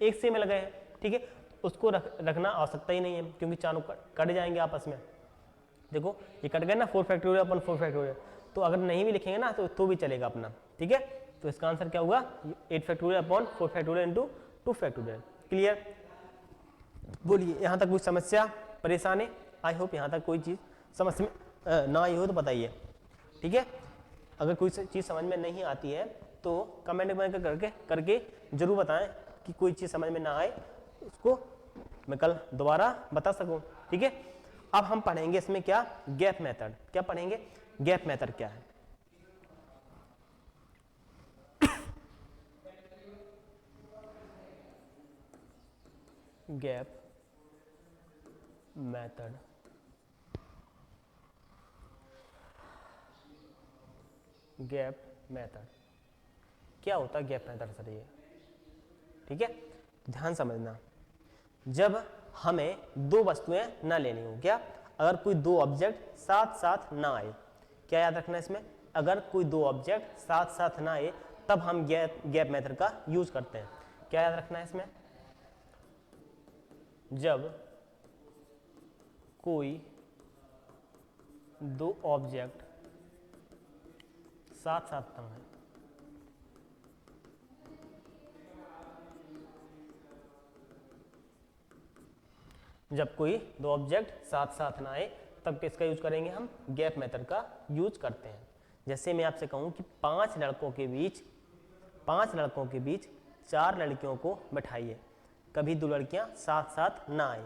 एक से मिल गए, ठीक है, उसको रखना आवश्यकता ही नहीं है, क्योंकि चारों कट जाएंगे आपस में। देखो ये कट गए ना, 4 फैक्टोरियल अपन 4 फैक्टोरियल, तो अगर नहीं भी लिखेंगे ना तो भी चलेगा अपना। ठीक है, तो इसका आंसर क्या होगा? 8 factorial upon 4 factorial into 2 factorial. Clear? बोलिए यहाँ तक कोई समस्या परेशानी? आई होप यहाँ तक कोई चीज़ समझ में ना आई हो तो बताइए। ठीक है, अगर कोई चीज़ समझ में नहीं आती है तो कमेंट करके जरूर बताएं कि कोई चीज़ समझ में ना आए, उसको मैं कल दोबारा बता सकूं। ठीक है, अब हम पढ़ेंगे इसमें क्या? Gap method. क्या पढ़ेंगे? गैप मेथड क्या है? गैप मेथड, गैप मेथड क्या होता है? गैप मेथड सर ये, ठीक है, ध्यान समझना। जब हमें दो वस्तुएं ना लेनी हो, क्या अगर कोई दो ऑब्जेक्ट साथ साथ ना आए, क्या याद रखना इसमें? अगर कोई दो ऑब्जेक्ट साथ साथ ना आए तब हम गैप मेथड का यूज करते हैं। क्या याद रखना है इसमें? जब कोई दो ऑब्जेक्ट साथ साथ ना आए, जब कोई दो ऑब्जेक्ट साथ साथ ना आए तब किसका यूज करेंगे हम? गैप मेथड का यूज करते हैं। जैसे मैं आपसे कहूं कि 5 लड़कों के बीच 4 लड़कियों को बैठाइए, कभी दो लड़कियां साथ साथ ना आए,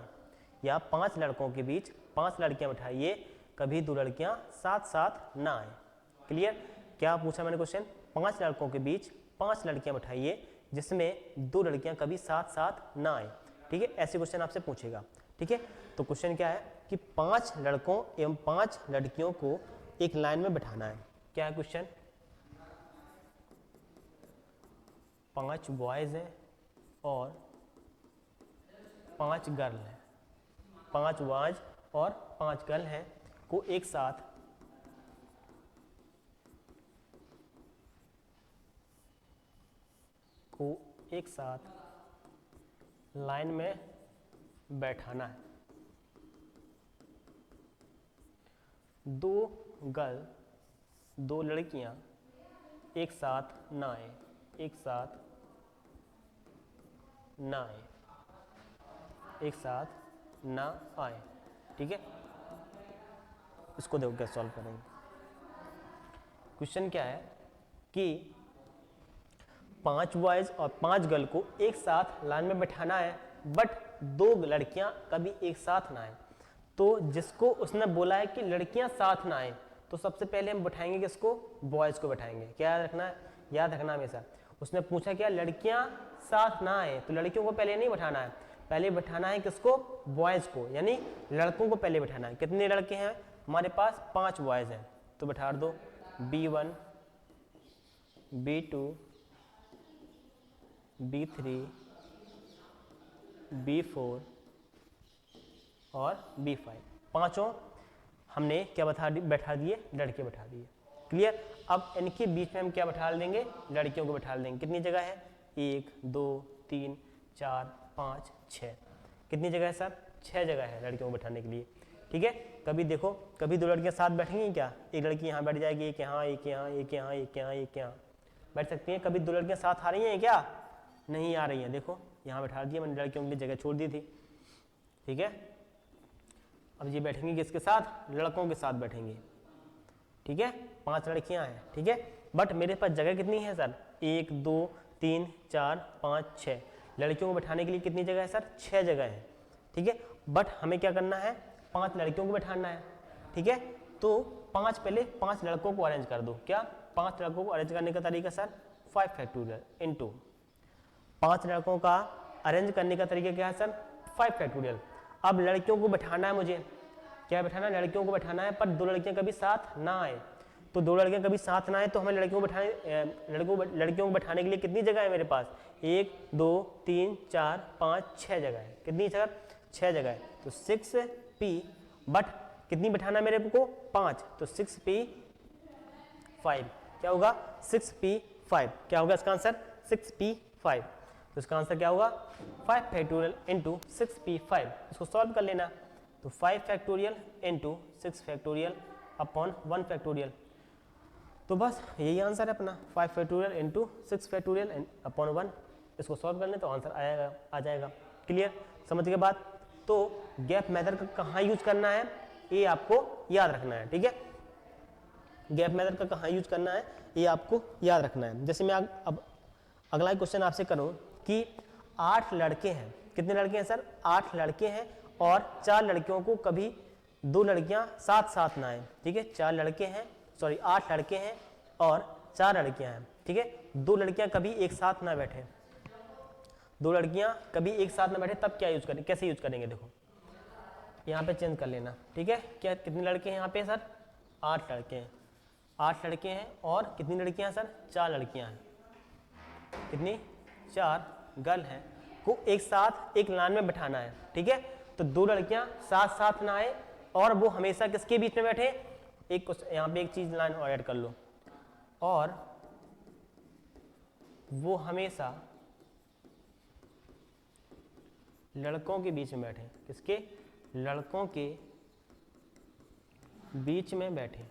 या 5 लड़कों के बीच 5 लड़कियां बैठाइए, कभी दो लड़कियां साथ साथ ना आए। क्लियर? क्या पूछा मैंने क्वेश्चन? 5 लड़कों के बीच 5 लड़कियां बैठाइए जिसमें दो लड़कियां कभी साथ साथ ना आए। ठीक है, ऐसे क्वेश्चन आपसे पूछेगा। ठीक है, तो क्वेश्चन क्या है कि 5 लड़कों एवं 5 लड़कियों को एक लाइन में बैठाना है। क्या है क्वेश्चन? 5 बॉयज हैं और 5 गर्ल हैं, 5 बॉयज और 5 गर्ल हैं को एक साथ को एक साथ लाइन में बैठाना है। दो लड़कियां एक साथ ना आए, एक साथ ना आए, एक साथ ना आए, ठीक है। इसको देखो कैसे सॉल्व करेंगे। क्वेश्चन क्या है कि 5 बॉयज और 5 गर्ल को एक साथ लाइन में बैठाना है, बट 2 लड़कियां कभी एक साथ ना आए। तो जिसको उसने बोला है कि लड़कियां साथ ना आए, तो सबसे पहले हम बैठाएंगे किसको? बॉयज को बैठाएंगे। क्या याद रखना है? याद रखना हमेशा। उसने पूछा क्या लड़कियां साथ ना आए, तो लड़कियों को पहले नहीं बैठाना है, पहले बैठाना है किसको? बॉयज को, यानी लड़कों को पहले बैठाना है। कितने लड़के हैं हमारे पास? 5 बॉयज हैं, तो बैठा दो B1, B2, B3, B4 और B5। पांचों हमने क्या बैठा दिए? लड़के बैठा दिए। क्लियर? अब इनके बीच में हम क्या बैठा देंगे? लड़कियों को बैठा देंगे। कितनी जगह है? 1 2 3 4 5 6। कितनी जगह है सर? 6 जगह है लड़कियों को बैठाने के लिए, ठीक है। कभी देखो, कभी 2 लड़कियां साथ बैठेंगी क्या? एक लड़की यहाँ बैठ जाएगी, एक यहाँ, एक यहाँ, एक यहाँ, एक यहाँ, एक यहाँ बैठ सकती हैं। कभी 2 लड़कियां साथ आ रही हैं क्या? नहीं आ रही हैं। देखो यहाँ बैठा दिया मैंने, लड़कियों के लिए जगह छोड़ दी थी, ठीक है। अब ये बैठेंगे किसके साथ? लड़कों के साथ बैठेंगे, ठीक है। 5 लड़कियां हैं, ठीक है। बट मेरे पास जगह कितनी है सर? 1 2 3 4 5 6। लड़कियों को बैठाने के लिए कितनी जगह है सर? 6 जगह है, ठीक है। बट हमें क्या करना है? 5 लड़कियों को बैठाना है, ठीक है। तो पहले 5 लड़कों को अरेंज कर दो। क्या? 5 लड़कों को अरेंज करने का तरीका सर 5 फैक्टोरियल इंटू 5 लड़कों का अरेंज करने का तरीका क्या है सर? 5 फैक्टोरियल। अब लड़कियों को बैठाना है मुझे, क्या बैठाना है? लड़कियों को बैठाना है, पर 2 लड़कियां कभी साथ ना आए। तो 2 लड़कियां कभी साथ ना आए तो हमें लड़कियों को बैठाने के लिए कितनी जगह है मेरे पास? 1 2 3 4 5 6 जगह है। कितनी सर? 6 जगह है। तो 6p, बट कितनी बैठाना है मेरे को? 5, तो 6p5। क्या होगा? 6p5। क्या होगा इसका आंसर? 6p5। तो इसका आंसर क्या होगा? 5 फैक्टोरियल इंटू 6p5। इसको सॉल्व कर लेना। तो 5 factorial into 6 factorial upon 1 factorial. तो बस यही आंसर है अपना, 5 फैक्टोरियल इंटू 6 फैक्टोरियल अपॉन 1। इसको सॉल्व कर लें तो आंसर आ जाएगा। क्लियर? समझ के बाद? तो गैप मेथड का कहाँ यूज करना है ये आपको याद रखना है, ठीक है। गैप मेथड का कहाँ यूज करना है ये आपको याद रखना है। जैसे मैं अब अगला क्वेश्चन आपसे करूँ कि 8 लड़के हैं। कितने लड़के हैं सर? 8 लड़के हैं और 4 लड़कियों को कभी 2 लड़कियां साथ साथ ना आए, ठीक है। 8 लड़के हैं और 4 लड़कियां हैं, ठीक है। 2 लड़कियां कभी एक साथ ना बैठे, 2 लड़कियां कभी एक साथ ना बैठे, तब क्या यूज करें? कैसे यूज करेंगे? देखो यहाँ पे चेंज कर लेना, ठीक है। क्या कितने लड़के हैं यहाँ पे सर? 8 लड़के हैं। 8 लड़के हैं और कितनी लड़कियां हैं सर? 4 लड़कियां हैं। कितनी? 4 गर्ल हैं को एक साथ एक लाइन में बैठाना है, ठीक है। तो 2 लड़कियां साथ साथ ना आए और वो हमेशा किसके बीच में बैठे? एक यहाँ पे एक चीज लाइन और ऐड कर लो, और वो हमेशा लड़कों के बीच में बैठे। किसके? लड़कों के बीच में बैठे।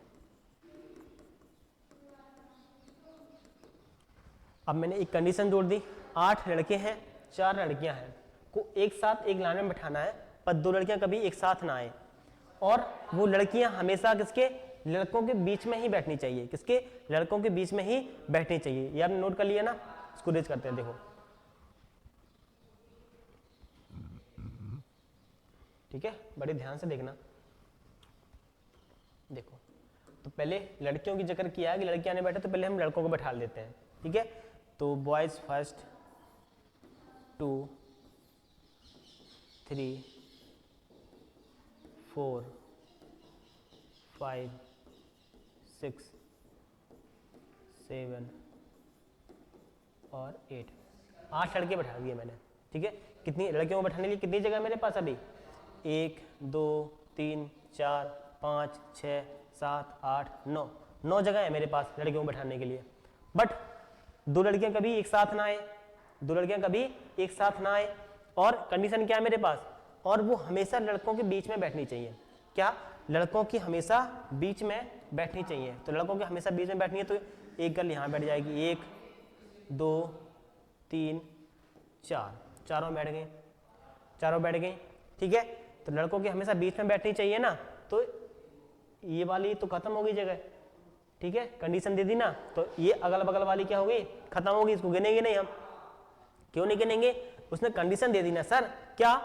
अब मैंने एक कंडीशन जोड़ दी, 8 लड़के हैं 4 लड़कियां हैं को एक साथ एक लाइन में बैठाना है, पर 2 लड़कियां कभी एक साथ ना आए और वो लड़कियां हमेशा किसके? लड़कों के बीच में ही बैठनी चाहिए। किसके? लड़कों के बीच में ही बैठनी चाहिए। ये आपने नोट कर लिया ना? इसको रेज करते हैं, देखो, ठीक है। बड़े ध्यान से देखना। देखो, तो पहले लड़कियों की जिक्र किया है कि लड़कियां नहीं बैठे, तो पहले हम लड़कों को बैठा देते हैं, ठीक है। तो बॉयज फर्स्ट 2 3 4 5 6 7 और 8। 8 लड़के बैठा दिए मैंने, ठीक है। कितनी लड़कियों को बैठाने के लिए कितनी जगह है मेरे पास अभी? 1 2 3 4 5 6 7 8 9 जगह है मेरे पास लड़कियों को बैठाने के लिए। बट 2 लड़कियां कभी एक साथ ना आए, दो लड़कियां कभी एक साथ ना आए, और कंडीशन क्या है मेरे पास, और वो हमेशा लड़कों के बीच में बैठनी चाहिए। क्या, लड़कों की हमेशा बीच में बैठनी चाहिए। तो लड़कों की हमेशा बीच में बैठनी है, तो एक गर्ल यहाँ बैठ जाएगी, 1 2 3 4, चारों बैठ गए, चारों बैठ गई, ठीक है। तो लड़कों की हमेशा बीच में बैठनी चाहिए ना, तो ये वाली तो खत्म हो गई जगह, ठीक है, कंडीशन दे दी ना, तो ये अगल बगल वाली क्या होगी, खत्म होगी, इसको गिनेंगे नहीं हम। क्यों नहीं गिनेंगे, उसने कंडीशन दे दी ना सर, क्या,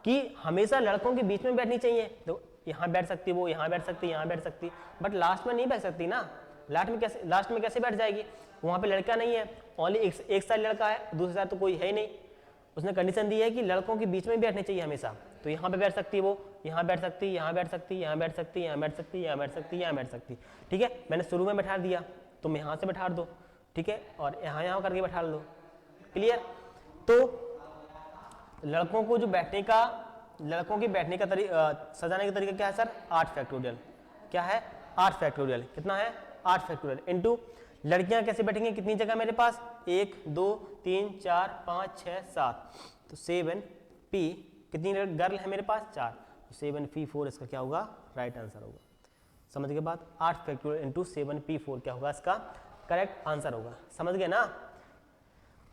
कि हमेशा लड़कों के बीच में बैठनी चाहिए। तो यहाँ बैठ सकती, वो यहाँ बैठ सकती, यहाँ बैठ सकती, बट लास्ट में नहीं बैठ सकती ना। लास्ट में कैसे बैठ जाएगी, वहाँ पे लड़का नहीं है, ओनली एक साइड लड़का है, दूसरी साइड तो कोई है ही नहीं। उसने कंडीशन दी है कि लड़कों के बीच में बैठनी चाहिए हमेशा। तो यहाँ पे बैठ सकती है वो, यहाँ बैठ सकती, यहाँ बैठ सकती, यहाँ बैठ सकती, यहाँ बैठ सकती, यहाँ बैठ सकती, यहाँ बैठ सकती, ठीक है। मैंने शुरू में बैठा दिया, तुम यहाँ से बैठा दो, ठीक है, और यहाँ करके बैठा लो, क्लियर। तो लड़कों को जो बैठने का, लड़कों के बैठने का सजाने का तरीका क्या है सर, 8 फैक्टोरियल। क्या है, 8 फैक्टोरियल। कितना है, 8 फैक्टोरियल इनटू लड़कियां कैसे बैठेंगी, कितनी जगह मेरे पास, 1 2 3 4 5 6 7, तो 7p, कितनी गर्ल है मेरे पास, 4, तो 7p4 इसका क्या होगा, राइट आंसर होगा। समझ गए बात, 8 फैक्टोरियल इंटू 7p4 क्या होगा, इसका करेक्ट आंसर होगा। समझ गए ना।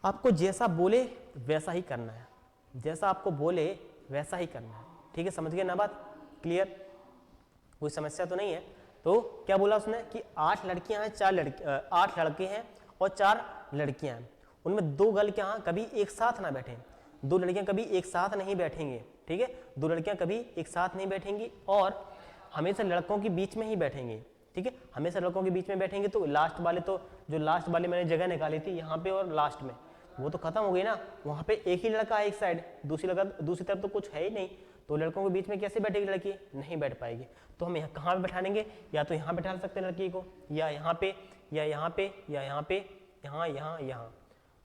आपको जैसा बोले वैसा ही करना है, जैसा आपको बोले वैसा ही करना है, ठीक है। समझ गए ना बात, क्लियर, कोई समस्या तो नहीं है। तो क्या बोला उसने कि 8 लड़कियां हैं, 8 लड़के हैं और 4 लड़कियां हैं, उनमें 2 गर्ल क्या कभी एक साथ ना बैठें, 2 लड़कियां कभी एक साथ नहीं बैठेंगे, ठीक है, 2 लड़कियां कभी एक साथ नहीं बैठेंगी और हमेशा लड़कों के बीच में ही बैठेंगे, ठीक है, हमेशा लड़कों के बीच में बैठेंगे। तो लास्ट वाले, तो जो लास्ट वाले मैंने जगह निकाली थी यहाँ पे और लास्ट में, वो तो खत्म हो गई ना, वहाँ पे एक ही लड़का है एक साइड, दूसरी तरफ तो कुछ है ही नहीं, तो लड़कों के बीच में कैसे बैठेगी लड़की, नहीं बैठ पाएगी। तो हम यहाँ कहाँ पे बैठाएंगे, या तो यहाँ बैठा सकते हैं लड़की को, या यहाँ पे, या यहाँ पे, या यहाँ पे, यहाँ यहाँ यहाँ,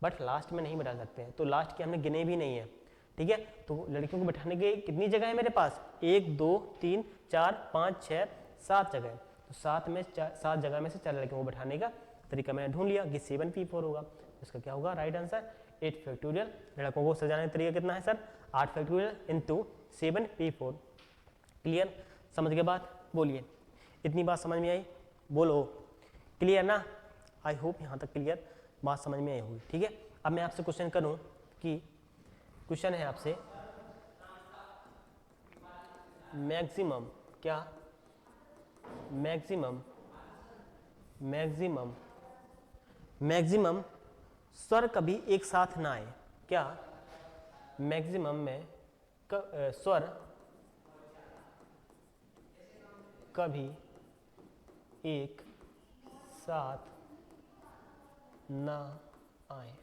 बट लास्ट में नहीं बैठा सकते हैं। तो लास्ट के हमने गिने भी नहीं है, ठीक है। तो लड़कियों को बैठाने के कितनी जगह है मेरे पास, 1 2 3 4 5 6 7 जगह, तो 7 जगह में से 4 लड़कियों को बैठाने का तरीका मैंने ढूंढ लिया कि 7p4 होगा। इसका क्या होगा, राइट आंसर 8 फैक्टोरियल। लड़कों को सजाने का तरीका कितना है sir, 8 factorial into 7p4। Clear, समझ के बात, बोलिए, इतनी बात समझ में आई, बोलो क्लियर ना। आई होप यहाँ तक क्लियर बात समझ में आई होगी, ठीक है। अब मैं आपसे क्वेश्चन करूँ कि क्वेश्चन है आपसे, मैक्सिमम, क्या, मैक्सिमम स्वर कभी एक साथ ना आए। क्या, मैक्सिमम में स्वर कभी एक साथ ना आए।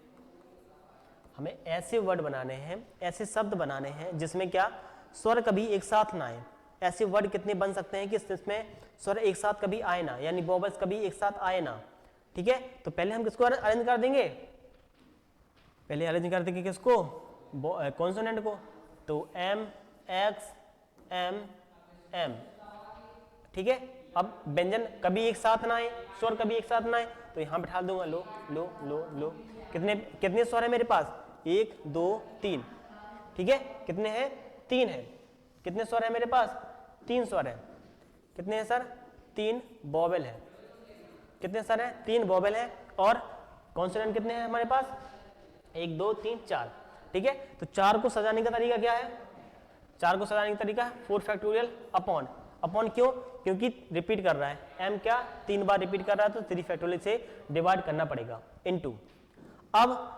हमें ऐसे वर्ड बनाने हैं, ऐसे शब्द बनाने हैं जिसमें क्या, स्वर कभी एक साथ ना आए। ऐसे वर्ड कितने बन सकते हैं कि जिसमें स्वर एक साथ कभी आए ना, यानी वोवेल्स कभी एक साथ आए ना, ठीक है। तो पहले हम किसको अरेंज कर देंगे, पहले अरेंज कर देंगे किसको, कॉन्सोनेंट को। तो M X M M, ठीक है। अब व्यंजन कभी एक साथ ना आए, स्वर कभी एक साथ ना आए, तो यहाँ बैठा दूंगा लो लो लो लो। कितने स्वर है मेरे पास, 1 2 3, ठीक है। कितने हैं, 3 है। कितने स्वर है मेरे पास, 3 स्वर है। कितने हैं सर, 3 वोवेल है। कितने सर है, 3 वोवेल है। और कॉन्सोनेंट कितने हैं हमारे पास, 1 2 3 4, ठीक है। तो 4 को सजाने का तरीका क्या है, 4 को सजाने का तरीका 4 फैक्टोरियल अपॉन क्यों, क्योंकि रिपीट कर रहा है, m क्या 3 बार रिपीट कर रहा है, तो 3 फैक्टोरियल से डिवाइड करना पड़ेगा इनटू। अब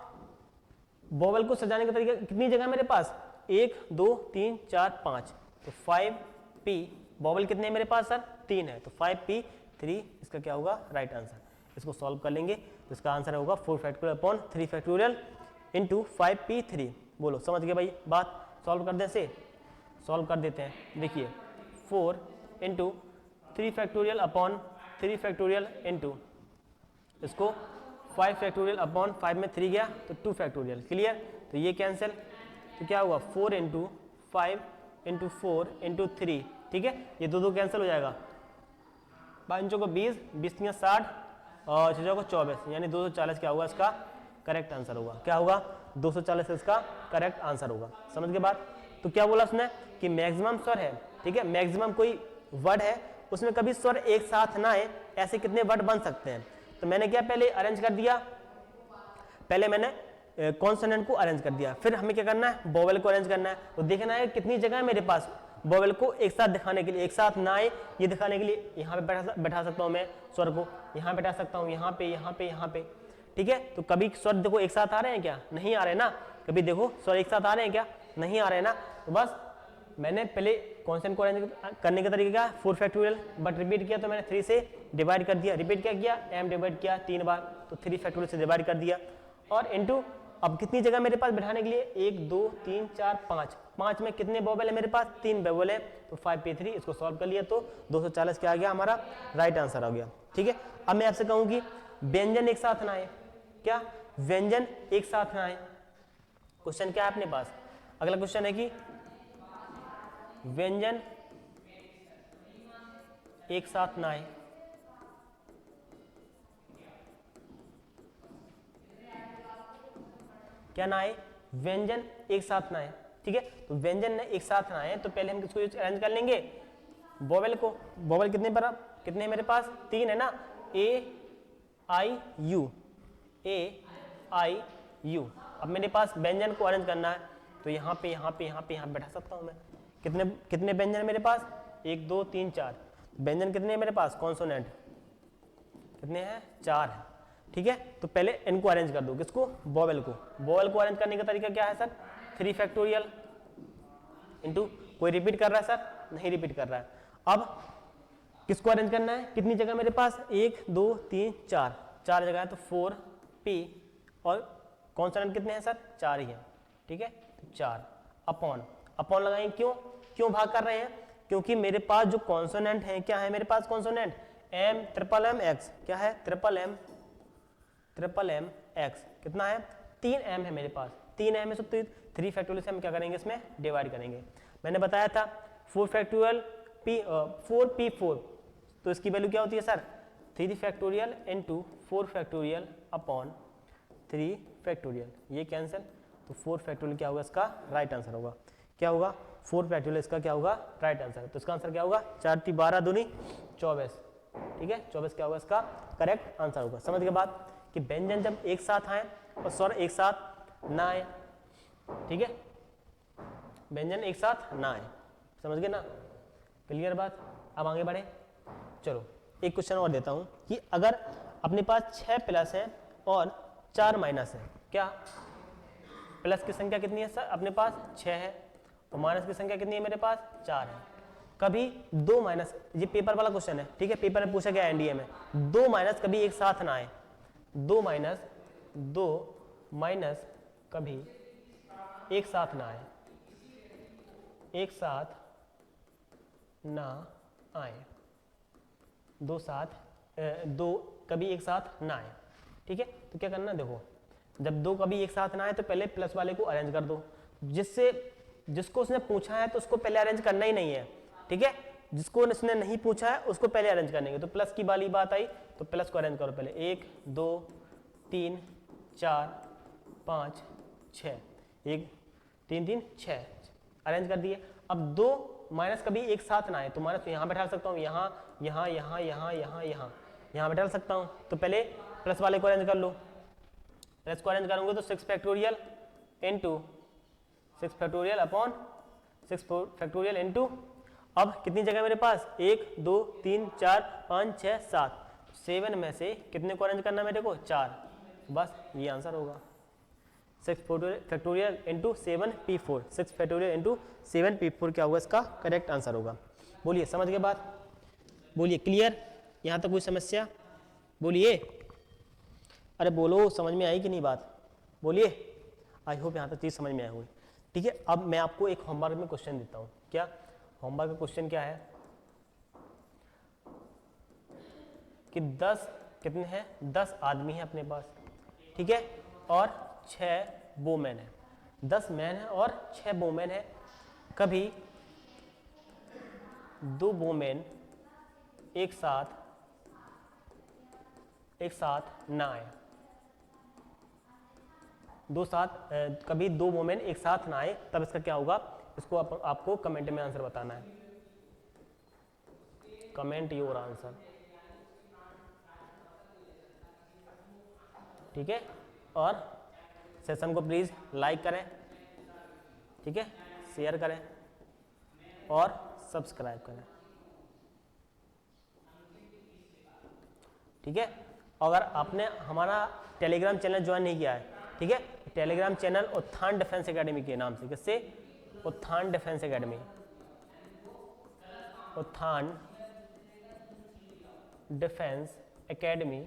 वोवेल को सजाने का तरीका कितनी जगह मेरे पास, 1 2 3 4 5, तो 5p, वोवेल कितने हैं मेरे पास सर, 3 है, तो 5p3 इसका क्या होगा, राइट आंसर। इसको सॉल्व कर लेंगे तो इसका आंसर होगा 4 factorial upon 3 factorial into 5p3। बोलो समझ गए भाई बात, सॉल्व कर दे से, सॉल्व कर देते हैं। देखिए 4 into 3 factorial upon 3 factorial into इसको 5 फैक्टोरियल अपॉन 5 में 3 गया तो 2 फैक्टोरियल, क्लियर। तो ये कैंसिल, तो क्या हुआ 4 इंटू 5 इंटू 4 इंटू 3, ठीक है। ये दो कैंसिल हो जाएगा, 5 को 20, 20 60 और 6 को 24, यानी 240 क्या होगा इसका करेक्ट आंसर होगा, क्या होगा 240 इसका करेक्ट आंसर होगा। समझ के बाद तो क्या बोला उसने कि मैक्सिमम स्वर है, ठीक है, मैक्सिमम कोई वर्ड है उसमें कभी स्वर एक साथ ना आए, ऐसे कितने वर्ड बन सकते हैं। तो मैंने क्या पहले अरेंज कर दिया, पहले मैंने कॉन्सोनेंट को अरेंज कर दिया, फिर हमें क्या करना है, वोवेल को अरेंज करना है। तो देखना है कितनी जगह है मेरे पास वोवेल को एक साथ दिखाने के लिए, एक साथ ना आए ये दिखाने के लिए। यहाँ पे बैठा सकता हूँ मैं स्वर को, यहाँ बैठा सकता हूँ, यहाँ पे, यहाँ पे, यहाँ पे, ठीक है। तो कभी स्वर देखो एक साथ आ रहे हैं क्या, नहीं आ रहे ना। कभी देखो स्वर एक साथ आ रहे हैं क्या, नहीं आ रहे ना। तो बस मैंने पहले कॉन्सोनेंट को अरेंज करने का तरीका क्या, 4 फैक्टोरियल, बट रिपीट किया तो मैंने 3 से डिवाइड कर दिया। रिपीट क्या किया, m डिवाइड किया 3 बार, तो 3 फैक्टोरियल से डिवाइड कर दिया। और इनटू अब कितनी जगह मेरे पास बैठाने के लिए, 1 2 3 4 5, 5 में कितने वोवेल है मेरे पास, 3 वोवेल है, तो 5p3 इसको सॉल्व कर लिया तो 240 क्या आ गया हमारा राइट आंसर आ गया, ठीक है। अब मैं आपसे कहूँ कि व्यंजन एक साथ ना आए, क्या व्यंजन एक साथ ना आए, क्वेश्चन क्या है अपने पास, अगला क्वेश्चन है कि व्यंजन एक साथ ना आए, क्या ना आए, व्यंजन एक साथ ना आए, ठीक है। तो व्यंजन एक साथ ना आए तो पहले हम किसको अरेंज कर लेंगे, वोवेल को। वोवेल कितने मेरे पास, 3 है ना, ए आई यू, ए आई यू। अब मेरे पास व्यंजन को अरेंज करना है तो यहाँ पे, यहाँ पे, यहाँ पे, यहाँ बैठा सकता हूँ मैं। कितने कितने व्यंजन मेरे पास, 1 2 3 4 व्यंजन कितने हैं मेरे पास, कॉन्सोनेंट कितने हैं, 4 है, ठीक है। तो पहले इनको अरेंज कर दो, किसको, वोवेल को। वोवेल को अरेंज करने का तरीका क्या है सर, 3 फैक्टोरियल इनटू, कोई रिपीट कर रहा है सर, नहीं रिपीट कर रहा है। अब किसको अरेंज करना है, कितनी जगह मेरे पास, 1 2 3 4, 4 जगह है, तो 4p और कॉन्सोनेंट कितने हैं सर, 4 ही है, ठीक है। तो 4 अपॉन लगाएंगे, क्यों भाग कर रहे हैं, क्योंकि मेरे पास जो कॉन्सोनेंट है, क्या है मेरे पास consonant, m triple m x, क्या है, ट्रिपल m x, कितना है, 3m है मेरे पास, 3m है, तो 3 फैक्टोरियल से हम क्या करेंगे, इसमें डिवाइड करेंगे। मैंने बताया था 4 फैक्टोरियल p4, तो इसकी वैल्यू क्या होती है sir, 3 factorial into 4 factorial upon 3 factorial, ये कैंसिल, तो 4 फैक्टोरियल क्या होगा, इसका राइट आंसर होगा, क्या होगा, 4 फैक्टोरियल इसका क्या होगा, राइट आंसर। तो इसका आंसर क्या होगा, 4 3 12 दूनी 24, ठीक है, 24 क्या होगा इसका करेक्ट आंसर होगा। समझ के बाद कि व्यंजन जब एक साथ आए और स्वर एक साथ ना आए, ठीक है, व्यंजन एक साथ ना आए, समझ गए ना, क्लियर बात। अब आगे बढ़े, चलो एक क्वेश्चन और देता हूं कि अगर अपने पास 6 प्लस है और 4 माइनस है, क्या प्लस की संख्या कितनी है सर, अपने पास 6 है, और माइनस की संख्या कितनी है मेरे पास, 4 है। कभी 2 माइनस, ये पेपर वाला क्वेश्चन है, ठीक है, पेपर में पूछा गया एनडीए में, 2 माइनस कभी एक साथ ना आए, 2 माइनस कभी एक साथ ना आए, एक साथ ना आए, दो कभी एक साथ ना आए, ठीक है। तो क्या करना, देखो जब 2 कभी एक साथ ना आए तो पहले प्लस वाले को अरेंज कर दो, जिसको उसने पूछा है तो उसको पहले अरेंज करना ही नहीं है, ठीक है, जिसको उसने नहीं पूछा है उसको पहले अरेंज करने, तो प्लस की वाली बात आई तो प्लस को अरेंज करो पहले, 1 2 3 4 5 6, 1 3 3 6 अरेंज कर दिए। अब 2 माइनस कभी एक साथ ना आए तो माइनस यहाँ बैठा सकता हूँ, यहाँ बैठा सकता हूँ, तो पहले प्लस वाले को अरेंज कर लो, प्लस को अरेंज करूंगे तो 6 factorial into 6 factorial upon 6 factorial into, अब कितनी जगह मेरे पास, 1 2 3 4 5 6 7, 7 में से कितने को अरेंज करना मेरे को, 4, बस ये आंसर होगा, 6 factorial into 7p4, 6 factorial into 7p4 क्या होगा इसका करेक्ट आंसर होगा। बोलिए समझ के बाद, बोलिए क्लियर, यहाँ तक कोई समस्या, बोलिए, अरे बोलो समझ में आई कि नहीं बात, बोलिए, आई होप यहाँ तक चीज़ समझ में आई होगी, ठीक है। अब मैं आपको एक होमवर्क में क्वेश्चन देता हूँ, क्या होमवर्क का क्वेश्चन क्या है कि 10 कितने हैं, 10 आदमी हैं अपने पास, ठीक है, और 6 वोमेन है, 10 मैन है और 6 वोमेन है, कभी 2 वोमेन एक साथ ना आए, दो साथ कभी दो मोमेंट एक साथ ना आए तब इसका क्या होगा, इसको आपको कमेंट में आंसर बताना है। कमेंट योर आंसर, ठीक है। और सेशन को प्लीज लाइक करें, ठीक है, शेयर करें और सब्सक्राइब करें, ठीक है। अगर आपने हमारा टेलीग्राम चैनल ज्वाइन नहीं किया है, ठीक है, टेलीग्राम चैनल उत्थान डिफेंस एकेडमी के नाम से, किससे, उत्थान डिफेंस एकेडमी, उत्थान डिफेंस एकेडमी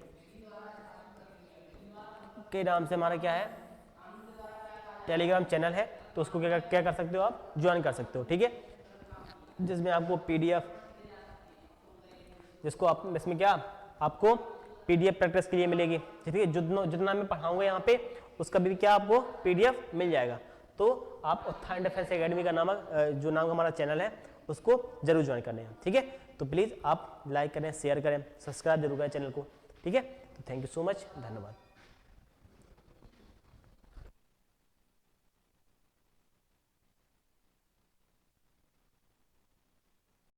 के नाम से हमारा क्या है, टेलीग्राम चैनल है। तो उसको क्या कर सकते हो आप, ज्वाइन कर सकते हो, ठीक है। जिसमें आपको पीडीएफ, जिसको आप इसमें क्या आपको पीडीएफ प्रैक्टिस के लिए मिलेगी, ठीक है। जितना मैं पढ़ाऊंगा यहाँ पे उसका भी क्या आपको पीडीएफ मिल जाएगा। तो आप उत्थान डिफेंस एकेडमी का नामक जो नाम हमारा चैनल है उसको जरूर ज्वाइन करने हैं, ठीक है। तो प्लीज़ आप लाइक करें, शेयर करें, सब्सक्राइब जरूर करें चैनल को, ठीक है। तो थैंक यू सो मच, धन्यवाद।